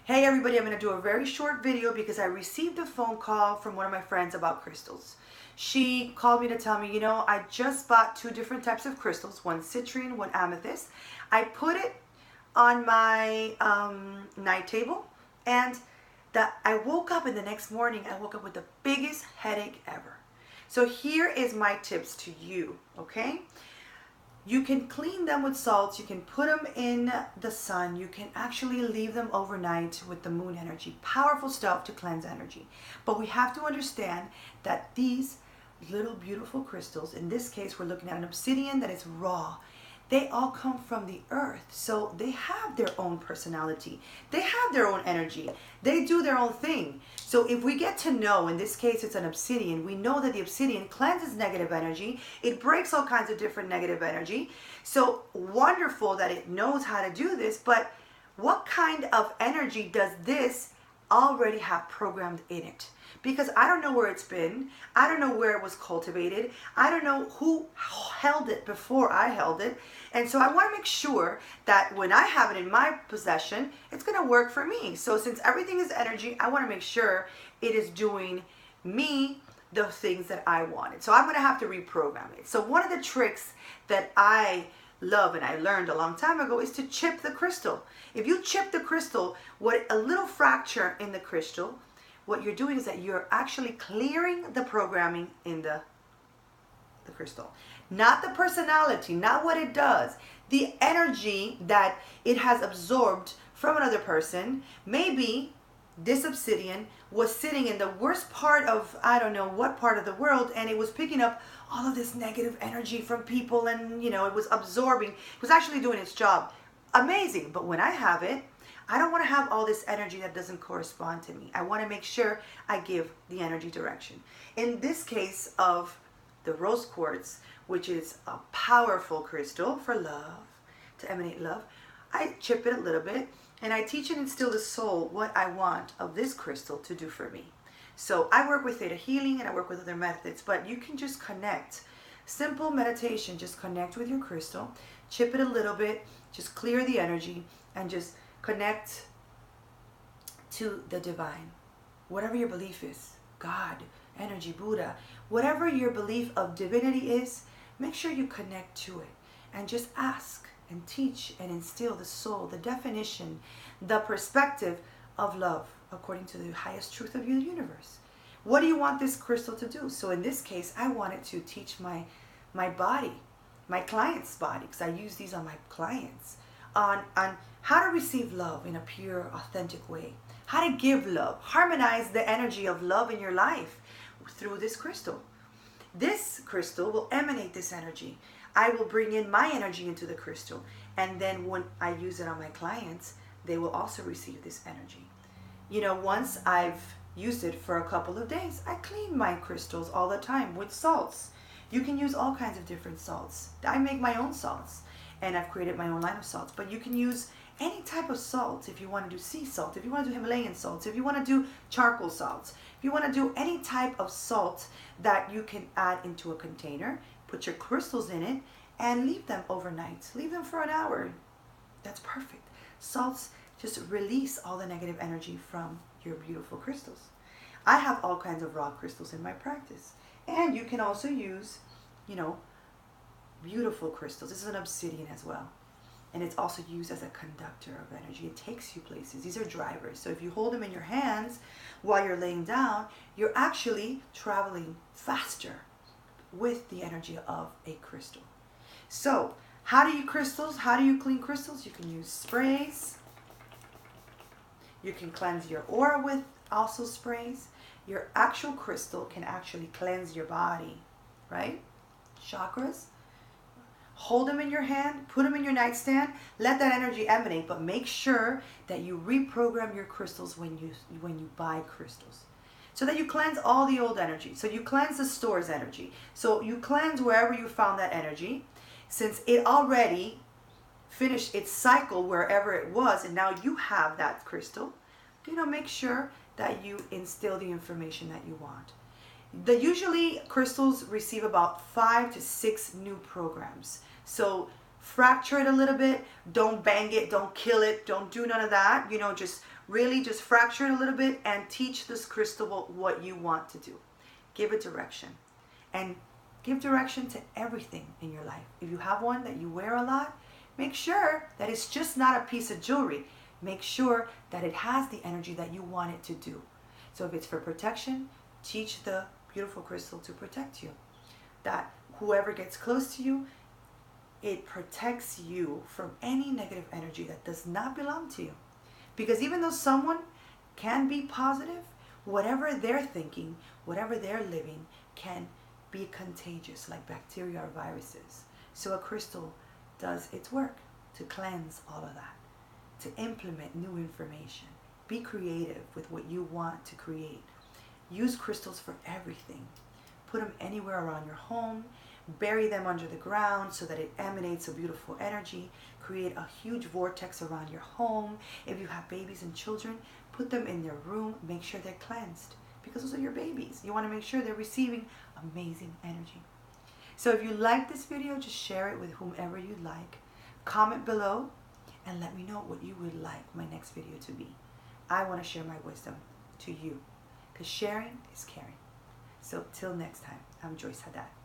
Hey everybody, I'm going to do a very short video because I received a phone call from one of my friends about crystals. She called me to tell me, I just bought two different types of crystals, one citrine, one amethyst. I put it on my night table, and I woke up, and the next morning I woke up with the biggest headache ever. So here is my tips to you, okay? You can clean them with salts, you can put them in the sun, you can actually leave them overnight with the moon energy. Powerful stuff to cleanse energy. But we have to understand that these little beautiful crystals, in this case we're looking at an obsidian that is raw. They all come from the earth, so they have their own personality. They have their own energy. They do their own thing. So if we get to know, in this case it's an obsidian, we know that the obsidian cleanses negative energy. It breaks all kinds of different negative energy. So wonderful that it knows how to do this, but what kind of energy does this already have programmed in it? Because I don't know where it's been. I don't know where it was cultivated. I don't know who held it before I held it. And so I want to make sure that when I have it in my possession, it's going to work for me. So since everything is energy, I want to make sure it is doing me the things that I wanted. So I'm going to have to reprogram it. So one of the tricks that I love and I learned a long time ago is to chip the crystal. If you chip the crystal, what a little fracture in the crystal, what you're doing is that you're actually clearing the programming in the crystal. Not the personality, not what it does. The energy that it has absorbed from another person. Maybe this obsidian was sitting in the worst part of, I don't know what part of the world, and it was picking up all of this negative energy from people, and it was absorbing. It was actually doing its job. Amazing. But when I have it, I don't want to have all this energy that doesn't correspond to me. I want to make sure I give the energy direction. In this case of the rose quartz, which is a powerful crystal for love, to emanate love, I chip it a little bit and I teach and instill the soul what I want of this crystal to do for me. So I work with theta healing and I work with other methods, but you can just connect. Simple meditation, just connect with your crystal, chip it a little bit, just clear the energy and just connect to the divine. Whatever your belief is, God, energy, Buddha, whatever your belief of divinity is, make sure you connect to it and just ask and teach and instill the soul, the definition, the perspective of love according to the highest truth of your universe. What do you want this crystal to do? So in this case, I wanted to teach my body, my client's body, because I use these on my clients, on how to receive love in a pure, authentic way. How to give love. Harmonize the energy of love in your life through this crystal. This crystal will emanate this energy. I will bring in my energy into the crystal. And then when I use it on my clients, they will also receive this energy. Once I've used it for a couple of days, I clean my crystals all the time with salts. You can use all kinds of different salts. I make my own salts. And I've created my own line of salts. But you can use any type of salt. If you want to do sea salt, if you want to do Himalayan salts, if you want to do charcoal salts, if you want to do any type of salt that you can add into a container, put your crystals in it, and leave them overnight. Leave them for an hour. That's perfect. Salts just release all the negative energy from your beautiful crystals. I have all kinds of raw crystals in my practice. And you can also use, beautiful crystals. This is an obsidian as well. And it's also used as a conductor of energy. It takes you places. These are drivers. So if you hold them in your hands while you're laying down, you're actually traveling faster with the energy of a crystal. So how do you clean crystals? You can use sprays. You can cleanse your aura with also sprays. Your actual crystal can actually cleanse your body, right? Chakras. Hold them in your hand, put them in your nightstand, let that energy emanate, but make sure that you reprogram your crystals when you buy crystals. So that you cleanse all the old energy. So you cleanse the store's energy. So you cleanse wherever you found that energy, since it already finished its cycle wherever it was, and now you have that crystal. Make sure that you instill the information that you want. Usually crystals receive about 5 to 6 new programs. So fracture it a little bit. Don't bang it, don't kill it, don't do none of that. You know, just really just fracture it a little bit and teach this crystal what you want to do. Give it direction. And give direction to everything in your life. If you have one that you wear a lot, make sure that it's just not a piece of jewelry. Make sure that it has the energy that you want it to do. So if it's for protection, teach the beautiful crystal to protect you. That whoever gets close to you, it protects you from any negative energy that does not belong to you. Because even though someone can be positive, whatever they're thinking, whatever they're living can be contagious, like bacteria or viruses. So a crystal does its work to cleanse all of that, to implement new information. Be creative with what you want to create. Use crystals for everything. Put them anywhere around your home. Bury them under the ground so that it emanates a beautiful energy. Create a huge vortex around your home. If you have babies and children, put them in their room. Make sure they're cleansed, because those are your babies. You want to make sure they're receiving amazing energy. So if you like this video, just share it with whomever you like. Comment below and let me know what you would like my next video to be. I want to share my wisdom to you, because sharing is caring. So till next time, I'm Joyce Haddad.